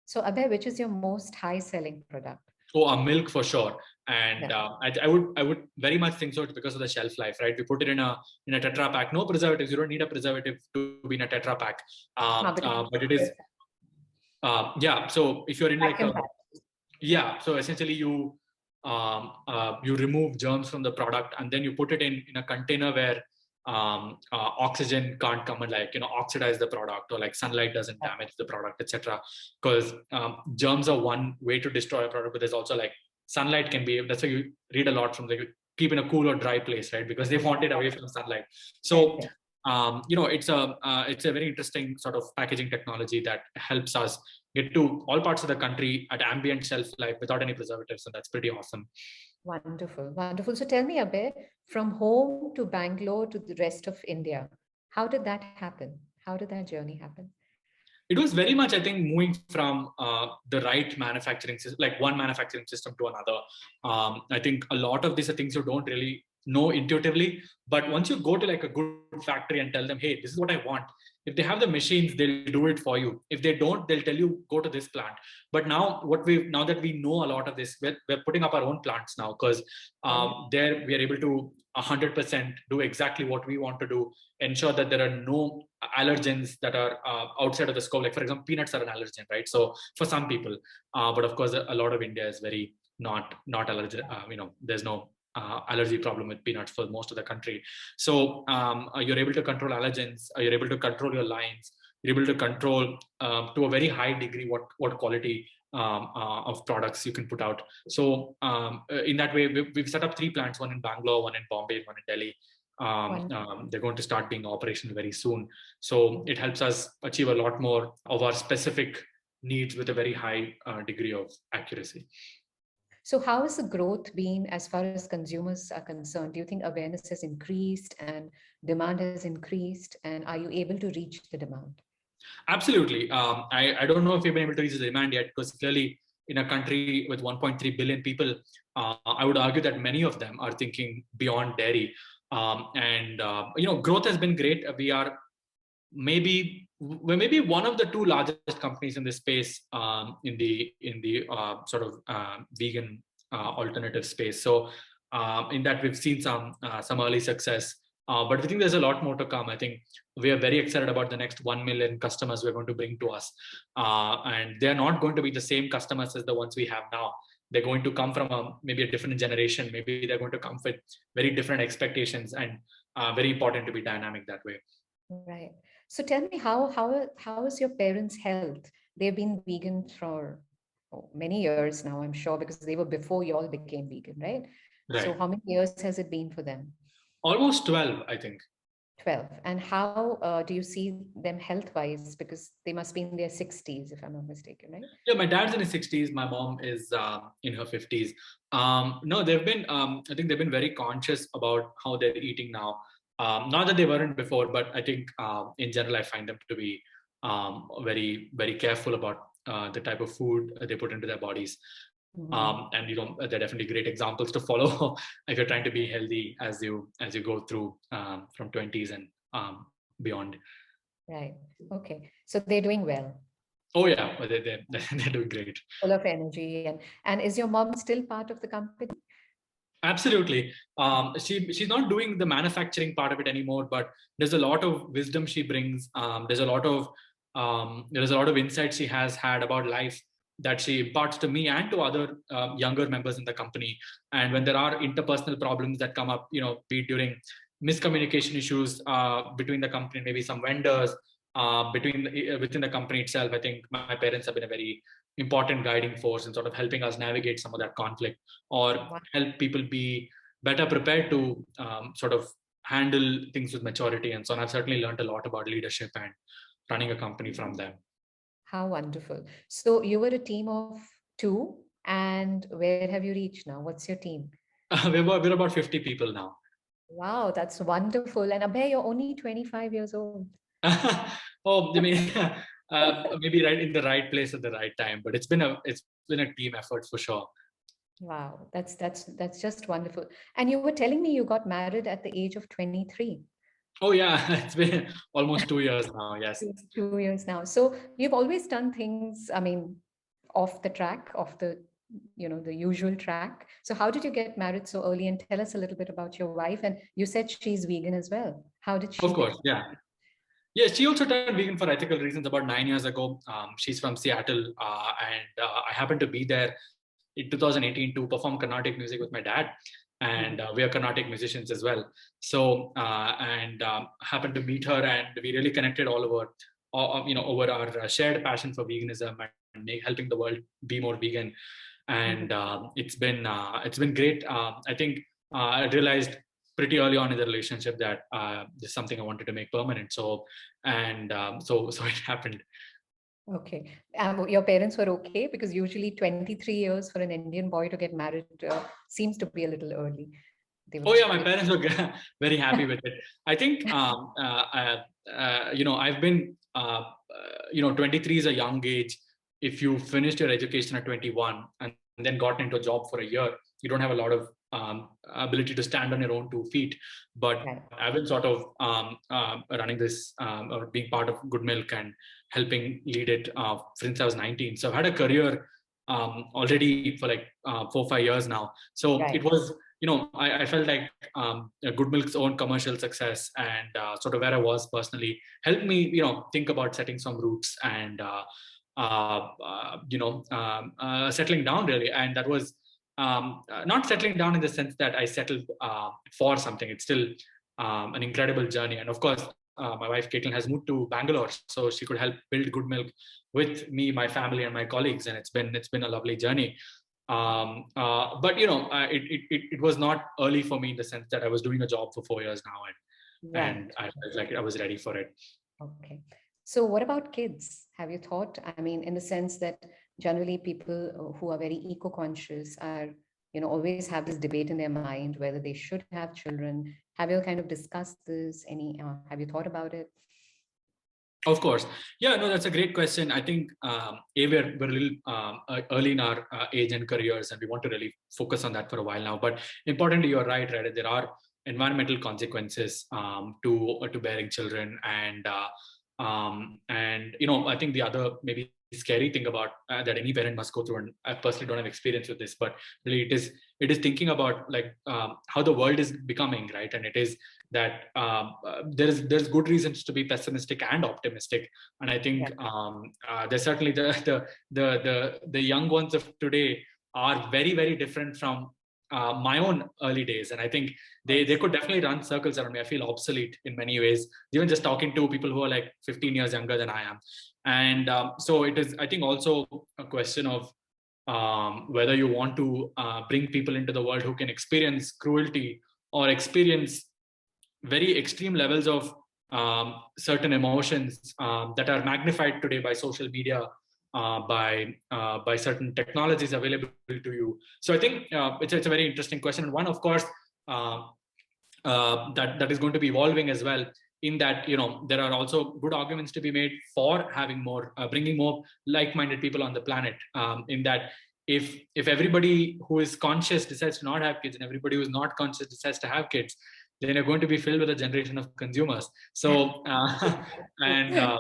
So Abhay, which is your most high-selling product? Milk for sure. And I would very much think so. It's because of the shelf life, right? We put it in a Tetra Pak. No preservatives. You don't need a preservative to be in a Tetra Pak. But it is, So if you're in like so essentially you remove germs from the product and then you put it in a container where oxygen can't come and oxidize the product, or like sunlight doesn't damage the product, etc. Because germs are one way to destroy a product, but there's also like sunlight can be. That's why you read a lot from keep in a cool or dry place, right? Because they want it away from sunlight. So it's a very interesting sort of packaging technology that helps us get to all parts of the country at ambient shelf life without any preservatives, and that's pretty awesome. Wonderful, wonderful. So tell me, Abhay, from home to Bangalore to the rest of India, how did that happen? How did that journey happen? It was very much, I think, moving from the right manufacturing system, like one manufacturing system to another. I think a lot of these are things you don't really know intuitively, but once you go to like a good factory and tell them, hey, this is what I want. If they have the machines, they'll do it for you. If they don't, they'll tell you, go to this plant. But now that we know a lot of this, we're putting up our own plants now, because there we are able to 100% do exactly what we want to do, ensure that there are no allergens that are outside of the scope. Like for example, peanuts are an allergen, right? So for some people, but of course, a lot of India is very not allergen. There's no allergy problem with peanuts for most of the country. So you're able to control allergens. You're able to control your lines. You're able to control to a very high degree what quality of products you can put out. So in that way, we've set up 3 plants: one in Bangalore, one in Bombay, one in Delhi. They're going to start being operational very soon. So it helps us achieve a lot more of our specific needs with a very high degree of accuracy. So how has the growth been as far as consumers are concerned? Do you think awareness has increased and demand has increased? And are you able to reach the demand? Absolutely. I don't know if we've been able to reach the demand yet, because clearly in a country with 1.3 billion people, I would argue that many of them are thinking beyond dairy. Growth has been great. We're maybe one of the 2 largest companies in this space, in the sort of vegan alternative space. So in that we've seen some early success, but I think there's a lot more to come. I think we are very excited about the next 1 million customers we're going to bring to us, and they're not going to be the same customers as the ones we have now. They're going to come from maybe a different generation. Maybe they're going to come with very different expectations, and very important to be dynamic that way. Right. So tell me, how is your parents' health? They've been vegan for many years now, I'm sure, because they were before you all became vegan, right? So how many years has it been for them? Almost 12, I think. 12. And how do you see them health-wise? Because they must be in their 60s, if I'm not mistaken, right? Yeah, my dad's in his 60s. My mom is in her 50s. No, they've been, I think they've been very conscious about how they're eating now. Not that they weren't before, but I think in general, I find them to be very, very careful about the type of food they put into their bodies. And they're definitely great examples to follow if you're trying to be healthy as you go through from 20s and beyond. Right. Okay. So they're doing well. Oh yeah, well, they're doing great. Full of energy. And is your mom still part of the company? Absolutely. She's not doing the manufacturing part of it anymore, but there's a lot of wisdom she brings. There's a lot of insight she has had about life that she imparts to me and to other younger members in the company. And when there are interpersonal problems that come up, be it during miscommunication issues between the company, maybe some vendors, within the company itself, I think my parents have been a very important guiding force in sort of helping us navigate some of that conflict, or help people be better prepared to sort of handle things with maturity and so on. I've certainly learned a lot about leadership and running a company from them. How wonderful. So you were a team of two, and where have you reached now? What's your team? We're about 50 people now. Wow, that's wonderful. And Abhay, you're only 25 years old. Oh, I mean, maybe right in the right place at the right time, but it's been a team effort for sure. Wow, that's just wonderful. And you were telling me you got married at the age of 23. Oh yeah, it's been almost 2 years now. Yes. 2 years now. So you've always done things, I mean, off the track, off the usual track. So how did you get married so early? And tell us a little bit about your wife. And you said she's vegan as well. How did she? Of course, yeah. Yeah, she also turned vegan for ethical reasons about 9 years ago. She's from Seattle, and I happened to be there in 2018 to perform Carnatic music with my dad, and we are Carnatic musicians as well. So happened to meet her, and we really connected all over, over our shared passion for veganism and helping the world be more vegan. And it's been great. I think I realized pretty early on in the relationship that this is something I wanted to make permanent. So it happened. Okay. Your parents were okay, because usually 23 years for an Indian boy to get married seems to be a little early. Oh yeah, my parents were very happy with it. I think I've been 23 is a young age. If you finished your education at 21 and then gotten into a job for a year, you don't have a lot of ability to stand on your own 2 feet. But I've been sort of running this or being part of Good Mylk and helping lead it since I was 19. So I've had a career already for like 4-5 years now. So it was, I felt like Good Mylk's own commercial success and sort of where I was personally helped me, think about setting some roots and settling down really. And that was not settling down in the sense that I settled for something. It's still an incredible journey. And of course, my wife Caitlin has moved to Bangalore, so she could help build Good Mylk with me, my family, and my colleagues. And it's been a lovely journey. But it was not early for me in the sense that I was doing a job for 4 years now, and I felt like I was ready for it. Okay. So what about kids? Have you thought, I mean, in the sense that generally people who are very eco-conscious are, always have this debate in their mind whether they should have children. Have you kind of discussed this? Have you thought about it? Of course. Yeah, no, that's a great question. I think we're a little early in our age and careers, and we want to really focus on that for a while now. But importantly, you're right? There are environmental consequences to bearing children, and I think the other maybe scary thing about that any parent must go through, and I personally don't have experience with this, but really it is thinking about like how the world is becoming, right? And it is that there's good reasons to be pessimistic and optimistic, and I think there's certainly the young ones of today are very, very different from my own early days, and I think they could definitely run circles around me. I feel obsolete in many ways, even just talking to people who are like 15 years younger than I am. And so it is, I think, also a question of whether you want to bring people into the world who can experience cruelty or experience very extreme levels of certain emotions that are magnified today by social media, by certain technologies available to you. So I think it's a very interesting question. And one, of course, that is going to be evolving as well in that, there are also good arguments to be made for having more, bringing more like-minded people on the planet. In that, if everybody who is conscious decides to not have kids, and everybody who is not conscious decides to have kids, then you're going to be filled with a generation of consumers. So and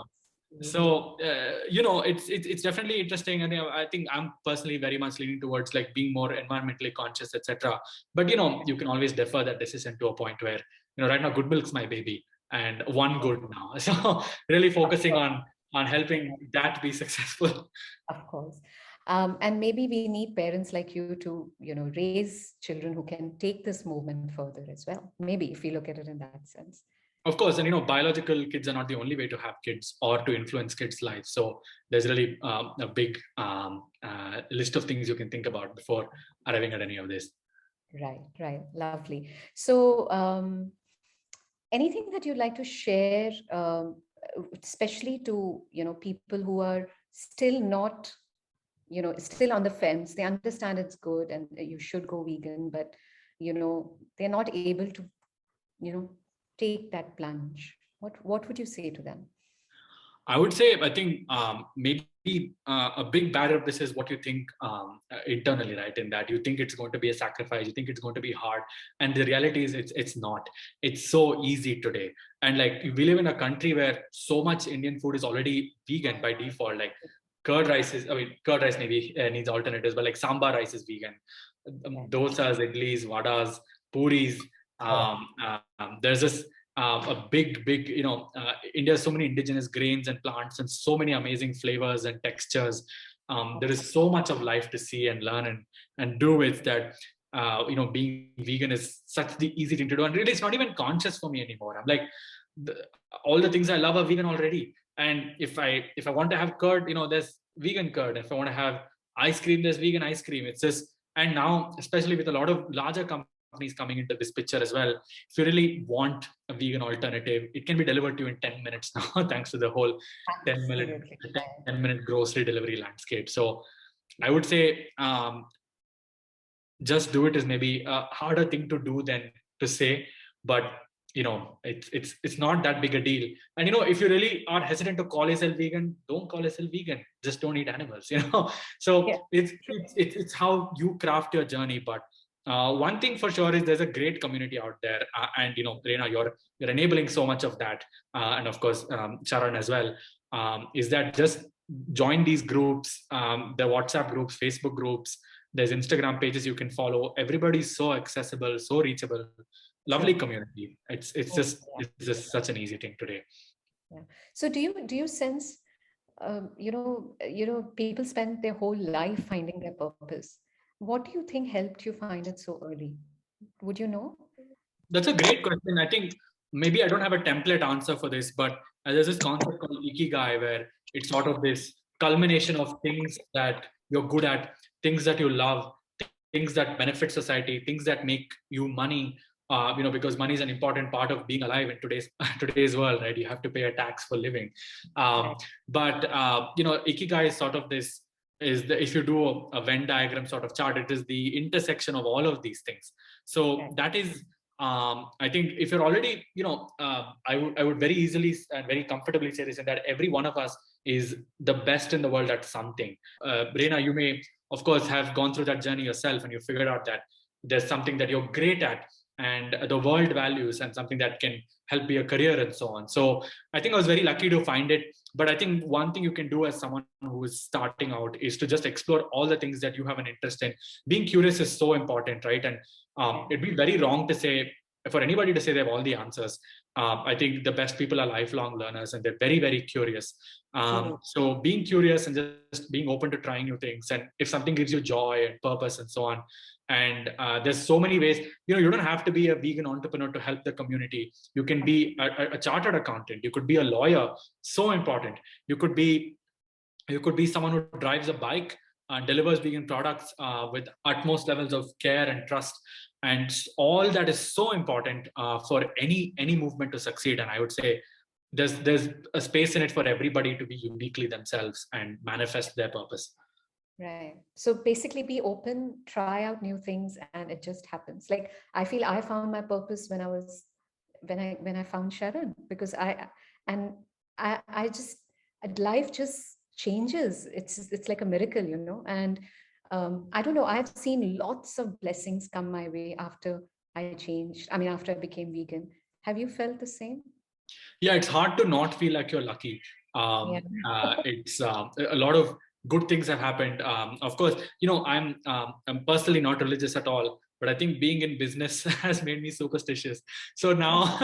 it's definitely interesting, and I think I'm personally very much leaning towards like being more environmentally conscious, etc. But you can always defer that decision to a point where, right now Good Mylk's my baby, and one good now. So really focusing on helping that be successful. Of course. And maybe we need parents like you to, raise children who can take this movement further as well. Maybe if we look at it in that sense. Of course, and biological kids are not the only way to have kids or to influence kids' lives. So there's really a big list of things you can think about before arriving at any of this. Right. Lovely. So anything that you'd like to share, especially to, people who are still not, still on the fence. They understand it's good and you should go vegan, but, they're not able to, take that plunge. What would you say to them? I would say, I think maybe a big barrier of this is what you think internally, right? In that you think it's going to be a sacrifice, you think it's going to be hard, and the reality is it's not. It's so easy today, and like we live in a country where so much Indian food is already vegan by default. Like curd rice maybe needs alternatives, but like sambar rice is vegan. Dosas, idlis, vadas, puris. There's this a big, India has so many indigenous grains and plants and so many amazing flavors and textures. There is so much of life to see and learn and do with that. Being vegan is such the easy thing to do, and really, it's not even conscious for me anymore. I'm like, all the things I love are vegan already. And if I want to have curd, there's vegan curd. If I want to have ice cream, there's vegan ice cream. It's just, and now, especially with a lot of larger companies coming into this picture as well, if you really want a vegan alternative, it can be delivered to you in 10 minutes now, thanks to the whole 10-minute grocery delivery landscape. So I would say just do it is maybe a harder thing to do than to say, but it's not that big a deal. And if you really are hesitant to call yourself vegan, don't call yourself vegan. Just don't eat animals. So it's how you craft your journey. But one thing for sure is there's a great community out there, and Reena, you're enabling so much of that, and of course Sharan as well. Is that just join these groups, the WhatsApp groups, Facebook groups. There's Instagram pages you can follow. Everybody's so accessible, so reachable. Lovely community. It's just such an easy thing today. Yeah. So do you sense, people spend their whole life finding their purpose. What do you think helped you find it so early? Would you know? That's a great question. I think maybe I don't have a template answer for this, but there's this concept called ikigai, where it's sort of this culmination of things that you're good at, things that you love, things that benefit society, things that make you money. Because money is an important part of being alive in today's world, right? You have to pay a tax for living. But ikigai is sort of this. If you do a Venn diagram sort of chart, it is the intersection of all of these things. So that is, I think, if you're already, I would very easily and very comfortably say this, in that every one of us is the best in the world at something. Reena, you may, of course, have gone through that journey yourself, and you figured out that there's something that you're great at and the world values, and something that can help be a career and so on. So I think I was very lucky to find it. But I think one thing you can do as someone who is starting out is to just explore all the things that you have an interest in. Being curious is so important, right? And it'd be very wrong to say, for anybody to say they have all the answers. I think the best people are lifelong learners, and they're very, very curious. So being curious and just being open to trying new things, and if something gives you joy and purpose and so on. And there's so many ways. You don't have to be a vegan entrepreneur to help the community. You can be a chartered accountant. You could be a lawyer. So important. You could be someone who drives a bike and delivers vegan products with utmost levels of care and trust. And all that is so important for any movement to succeed. And I would say there's a space in it for everybody to be uniquely themselves and manifest their purpose. Right. So basically be open, try out new things, and it just happens. Like, I feel I found my purpose when I was when I found Sharan, because and I just, life just changes. It's like a miracle, you know. And I don't know, I've seen lots of blessings come my way after I changed. I mean, after I became vegan. Have you felt the same? Yeah, it's hard to not feel like you're lucky. Yeah. It's a lot of good things have happened. Of course, I'm personally not religious at all, but I think being in business has made me superstitious. So now,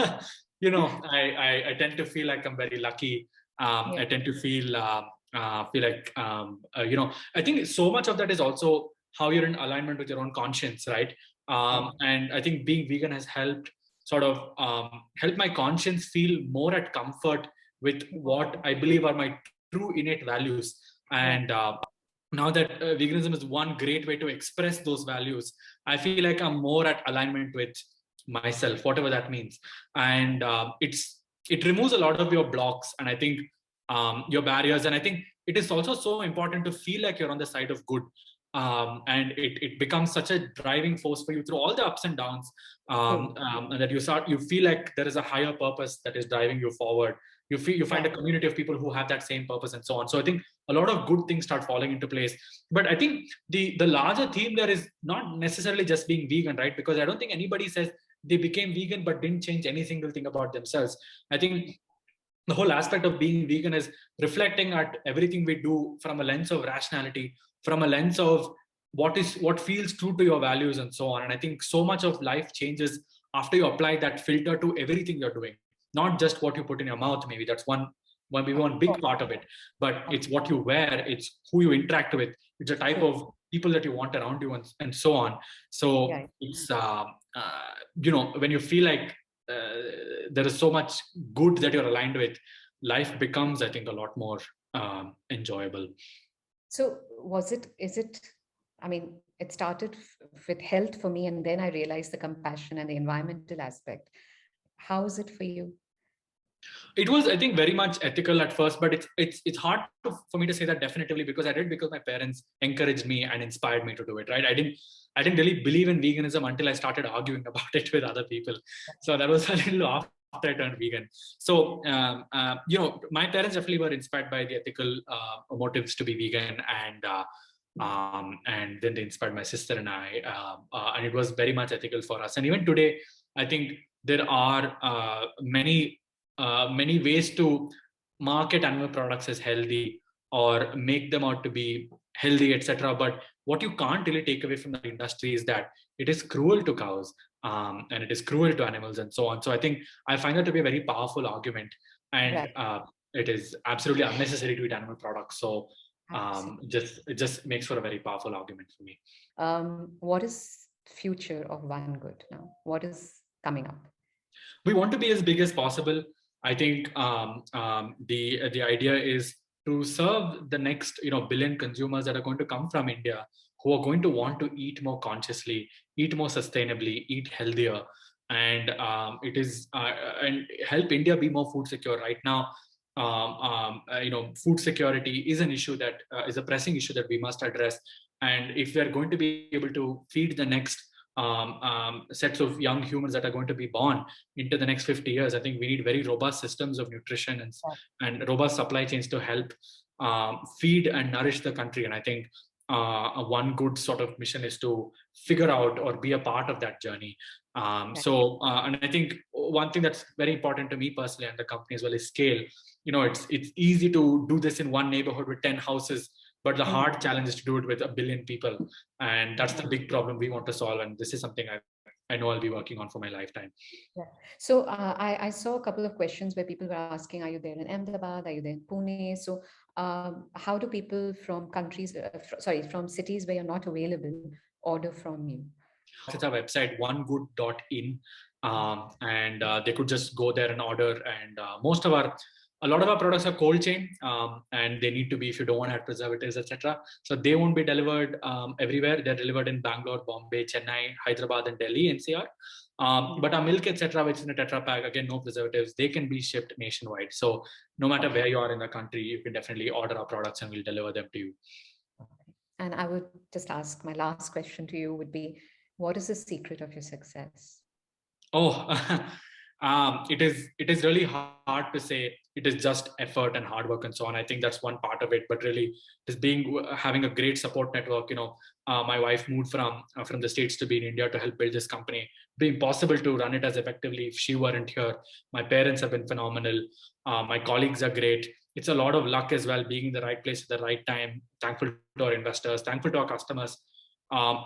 I tend to feel like I'm very lucky. Yeah. I tend to feel like I think so much of that is also how you're in alignment with your own conscience, right? Right. And I think being vegan has helped sort of help my conscience feel more at comfort with what I believe are my true innate values. And Right. now that veganism is one great way to express those values, I feel like I'm more at alignment with myself, whatever that means. And it removes a lot of your blocks, and I think your barriers. And I think it is also so important to feel like you're on the side of good. And it becomes such a driving force for you through all the ups and downs, True. and that you feel like there is a higher purpose that is driving you forward. You find Yeah. a community of people who have that same purpose, and so on. So I think a lot of good things start falling into place. But I think the larger theme there is not necessarily just being vegan, right? Because I don't think anybody says they became vegan but didn't change any single thing about themselves. I think the whole aspect of being vegan is reflecting at everything we do from a lens of rationality, from a lens of what feels true to your values, and so on. And I think so much of life changes after you apply that filter to everything you're doing, not just what you put in your mouth. Maybe that's maybe Of one big course. part of it, but Of it's what you wear, it's who you interact with, it's the type True. of people that you want around you, and so on. So Yeah. it's when you feel like uh, there is so much good that you're aligned with, life becomes, I think, a lot more enjoyable. So is it, I mean, it started with health for me, and then I realized the compassion and the environmental aspect. How is it for you? It was, I think, very much ethical at first, but it's hard for me to say that definitively, because I did because my parents encouraged me and inspired me to do it. Right? I didn't really believe in veganism until I started arguing about it with other people. So that was a little after I turned vegan. So my parents definitely were inspired by the ethical motives to be vegan, and then they inspired my sister and I, and it was very much ethical for us. And even today, I think there are many ways to market animal products as healthy or make them out to be healthy, etc. But what you can't really take away from the industry is that it is cruel to cows, and it is cruel to animals, and so on. So I think I find that to be a very powerful argument, and Right. it is absolutely unnecessary to eat animal products. So Absolutely. it just makes for a very powerful argument for me. What is future of One Good now? What is coming up? We want to be as big as possible. I think the idea is to serve the next billion consumers that are going to come from India, who are going to want to eat more consciously, eat more sustainably, eat healthier, and it is and help India be more food secure. Right now, food security is an issue that is a pressing issue that we must address. And if we are going to be able to feed the next sets of young humans that are going to be born into the next 50 years, I think we need very robust systems of nutrition and robust supply chains to help feed and nourish the country. And I think one good sort of mission is to figure out or be a part of that journey. Right. And I think one thing that's very important to me personally and the company as well is scale. It's easy to do this in one neighborhood with 10 houses, but the Mm. hard challenge is to do it with a billion people, and that's Right. the big problem we want to solve. And this is something I know I'll be working on for my lifetime. Yeah. So I saw a couple of questions where people were asking, are you there in Ahmedabad? Are you there in Pune? So how do people from countries, from cities where you're not available, order from you? It's our website, onegood.in, and they could just go there and order. And a lot of our products are cold chain, and they need to be, if you don't want to have preservatives, etc. So they won't be delivered everywhere. They're delivered in Bangalore, Bombay, Chennai, Hyderabad, and Delhi NCR. But our milk, etc., which is in a Tetra Pak, again, no preservatives, they can be shipped nationwide. So no matter Okay. where you are in the country, you can definitely order our products and we'll deliver them to you. And I would just ask, my last question to you would be, what is the secret of your success? Oh, It is really hard to say it is just effort and hard work and so on. I think that's one part of it, but really just having a great support network. My wife moved from the States to be in India to help build this company. Being possible to run it as effectively if she weren't here. My parents have been phenomenal. My colleagues are great. It's a lot of luck as well, being in the right place at the right time. Thankful to our investors, thankful to our customers.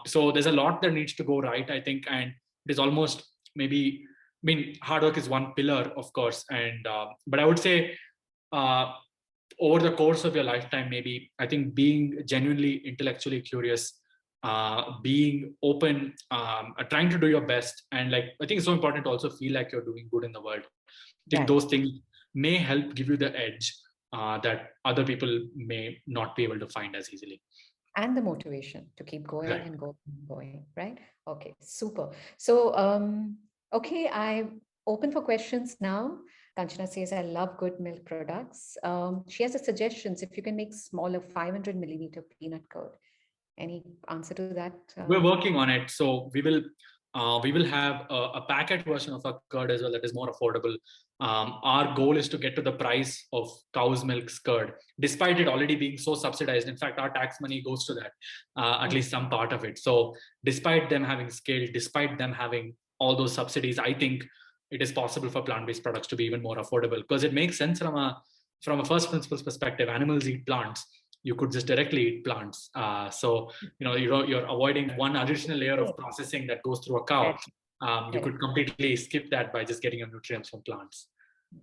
So there's a lot that needs to go right, I think, and it is almost maybe. I mean, hard work is one pillar, of course, and but I would say uh, over the course of your lifetime, maybe I think being genuinely intellectually curious, being open, trying to do your best, and like I think it's so important to also feel like you're doing good in the world. I think Right. those things may help give you the edge that other people may not be able to find as easily. And the motivation to keep going Right. and going and going, right? Okay, super. So, okay, I'm open for questions now. Kanchana says, I love Good Milk products. She has a suggestions if you can make smaller 500 millimeter peanut curd. Any answer to that? We're working on it, so we will have a packet version of our curd as well that is more affordable. Our goal is to get to the price of cow's milk curd, despite it already being so subsidized. In fact, our tax money goes to that, at least some part of it. So, despite them having scale, despite them having all those subsidies, I think it is possible for plant-based products to be even more affordable because it makes sense from a first principles perspective. Animals eat plants. You could just directly eat plants. So you're avoiding one additional layer of processing that goes through a cow. Correct. You could completely skip that by just getting your nutrients from plants.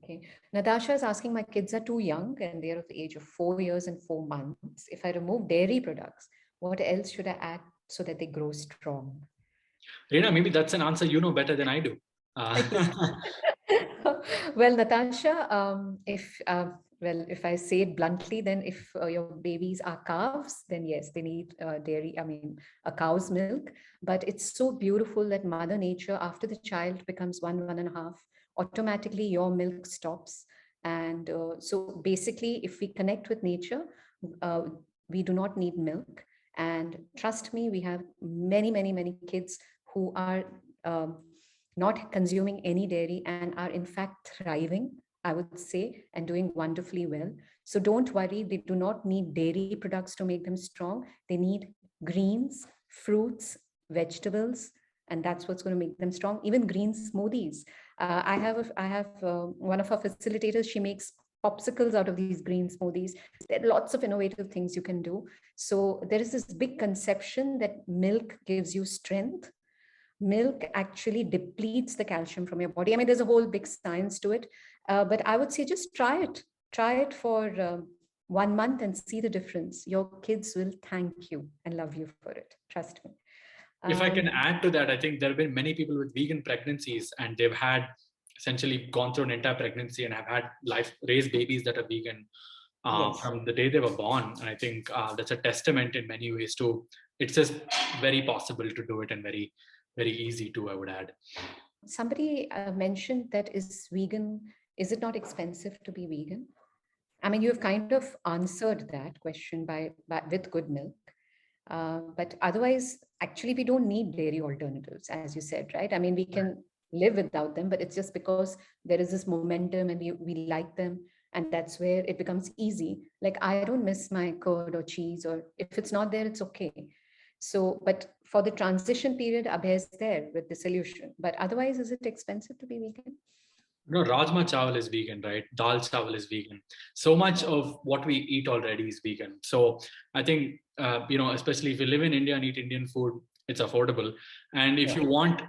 Okay. Natasha is asking, my kids are too young and they're of the age of 4 years and 4 months. If I remove dairy products, what else should I add so that they grow strong? Reena, maybe that's an answer you know better than I do. Well, Natasha, if I say it bluntly, then if your babies are calves, then yes, they need dairy, I mean, a cow's milk. But it's so beautiful that Mother Nature, after the child becomes 1.5, automatically your milk stops. And so basically, if we connect with nature, uh, we do not need milk. And trust me, we have many, many, many kids who are um, not consuming any dairy and are in fact thriving, I would say, and doing wonderfully well. So don't worry, they do not need dairy products to make them strong. They need greens, fruits, vegetables, and that's what's going to make them strong. Even green smoothies. I have one of our facilitators. She makes popsicles out of these green smoothies. There are lots of innovative things you can do. So there is this big conception that milk gives you strength. Milk actually depletes the calcium from your body. I mean, there's a whole big science to it, but I would say just try it. Try it for 1 month and see the difference. Your kids will thank you and love you for it. Trust me. If I can Um, add to that, I think there have been many people with vegan pregnancies and they've had essentially gone through an entire pregnancy and have had raised babies that are vegan yes. from the day they were born. And I think that's a testament in many ways to it's just very possible to do it and very, very easy to, I would add. Somebody mentioned that is it not expensive to be vegan? I mean, you've kind of answered that question by with Good Milk. But otherwise, actually, we don't need dairy alternatives, as you said, right? I mean, we can live without them, but it's just because there is this momentum and we like them. And that's where it becomes easy. Like, I don't miss my curd or cheese, or if it's not there, it's okay. So, but for the transition period, Abhay is there with the solution. But otherwise, is it expensive to be vegan? No, Rajma chawal is vegan, right? Dal chawal is vegan. So much of what we eat already is vegan. So I think, especially if you live in India and eat Indian food, it's affordable. And if Yeah. you want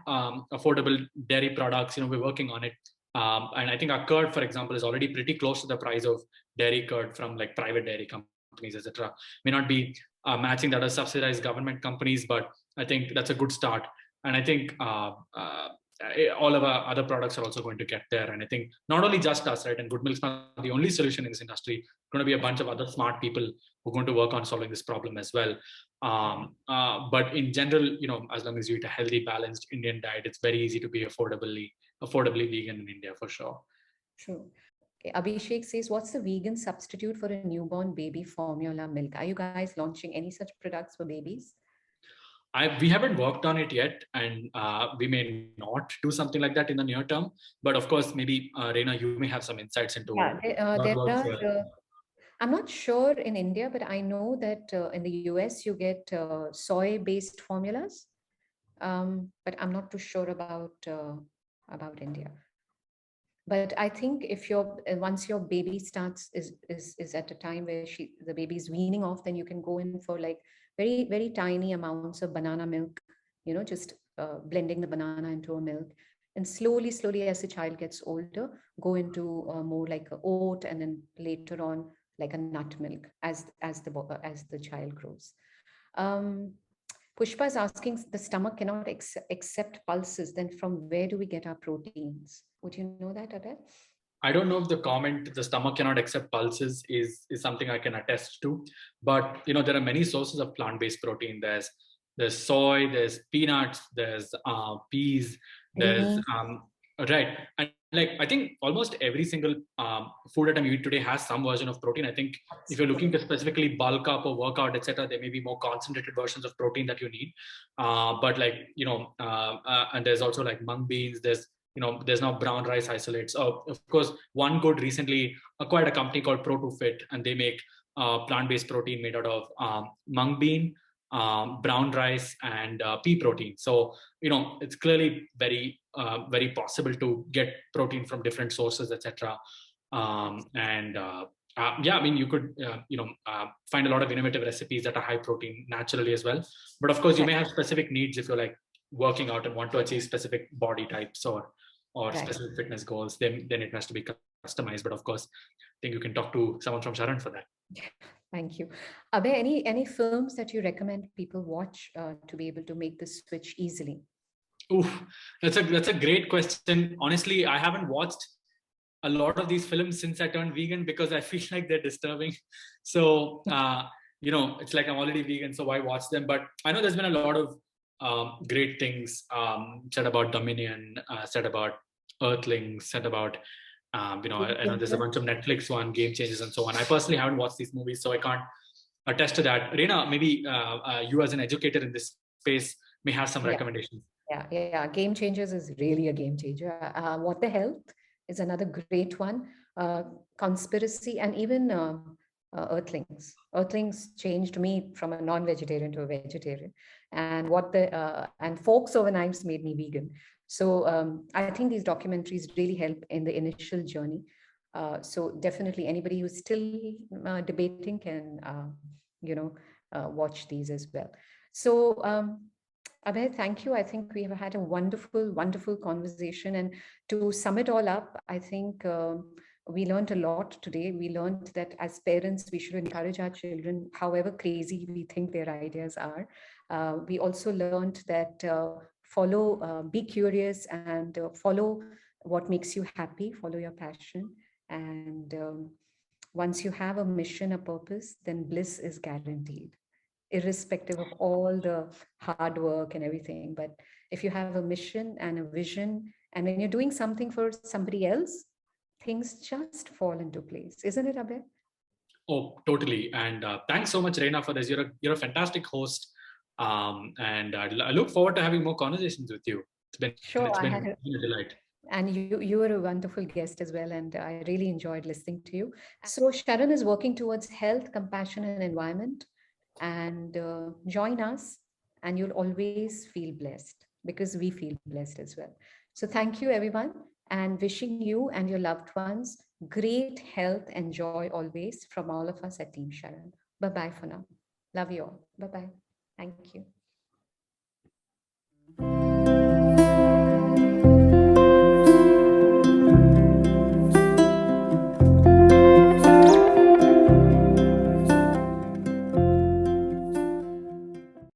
affordable dairy products, we're working on it. And I think our curd, for example, is already pretty close to the price of dairy curd from like private dairy companies, etc. May not be matching that of subsidized government companies, but I think that's a good start. And I think all of our other products are also going to get there. And I think not only just us, right? And Good Milk's not the only solution in this industry. Going to be a bunch of other smart people who are going to work on solving this problem as well. But in general, as long as you eat a healthy, balanced Indian diet, it's very easy to be affordably vegan in India for sure. True. Okay, Abhishek says, what's the vegan substitute for a newborn baby formula milk? Are you guys launching any such products for babies? We haven't worked on it yet, and we may not do something like that in the near term. But of course, maybe Reena, you may have some insights into Yeah, what there works are. here. I'm not sure in India, but I know that in the US you get soy-based formulas. But I'm not too sure about India. But I think if you're once your baby starts is at a time where the baby's weaning off, then you can go in for like very tiny amounts of banana milk, just blending the banana into a milk, and slowly as the child gets older, go into more like a oat, and then later on like a nut milk as the child grows. Um, Pushpa is asking, the stomach cannot accept pulses. Then from where do we get our proteins? Would you know that, Abhay? I don't know if the comment "the stomach cannot accept pulses" is something I can attest to, but there are many sources of plant-based protein. There's soy, there's peanuts, there's peas, there's Any? right, and like I think almost every single food item you eat today has some version of protein. I think if you're looking to specifically bulk up or work out, etc., there may be more concentrated versions of protein that you need. But like and there's also like mung beans. There's now brown rice isolates. Of course, One Good recently acquired a company called Pro2Fit, and they make plant-based protein made out of mung bean, brown rice, and pea protein. So it's clearly very possible to get protein from different sources, etc. And yeah, I mean, you could find a lot of innovative recipes that are high protein naturally as well. But of course, you may have specific needs if you're like working out and want to achieve specific body types or Right. specific fitness goals. Then it has to be customized. But of course, I think you can talk to someone from SHARAN for that. Thank you. Are there any films that you recommend people watch to be able to make this switch easily? Oof, that's a great question. Honestly, I haven't watched a lot of these films since I turned vegan because I feel like they're disturbing. So it's like I'm already vegan, so why watch them? But I know there's been a lot of great things said about Dominion, said about Earthlings, said about I know there's a bunch of Netflix one, Game Changers, and so on. I personally haven't watched these movies, so I can't attest to that. Reena, maybe you as an educator in this space may have some recommendations. Yeah. Game Changers is really a game changer. What the Health is another great one. Conspiracy, and even Earthlings. Earthlings changed me from a non-vegetarian to a vegetarian, and and Forks Over Knives made me vegan. So I think these documentaries really help in the initial journey. So definitely, anybody who's still debating can watch these as well. So. Abhay, thank you. I think we have had a wonderful conversation. And to sum it all up, I think we learned a lot today. We learned that as parents, we should encourage our children, however crazy we think their ideas are. We also learned that be curious, and follow what makes you happy, follow your passion. And once you have a mission, a purpose, then bliss is guaranteed, irrespective of all the hard work and everything. But if you have a mission and a vision, and when you're doing something for somebody else, things just fall into place. Isn't it, Abhay? Oh, totally. And thanks so much, Reena, for this. You're a fantastic host. And I look forward to having more conversations with you. Sure. It's been a delight. And you were a wonderful guest as well, and I really enjoyed listening to you. So SHARAN is working towards health, compassion, and environment. And join us, and you'll always feel blessed because we feel blessed as well. So thank you, everyone, and wishing you and your loved ones great health and joy always from all of us at Team SHARAN. Bye bye for now. Love you all. Bye bye. Thank you.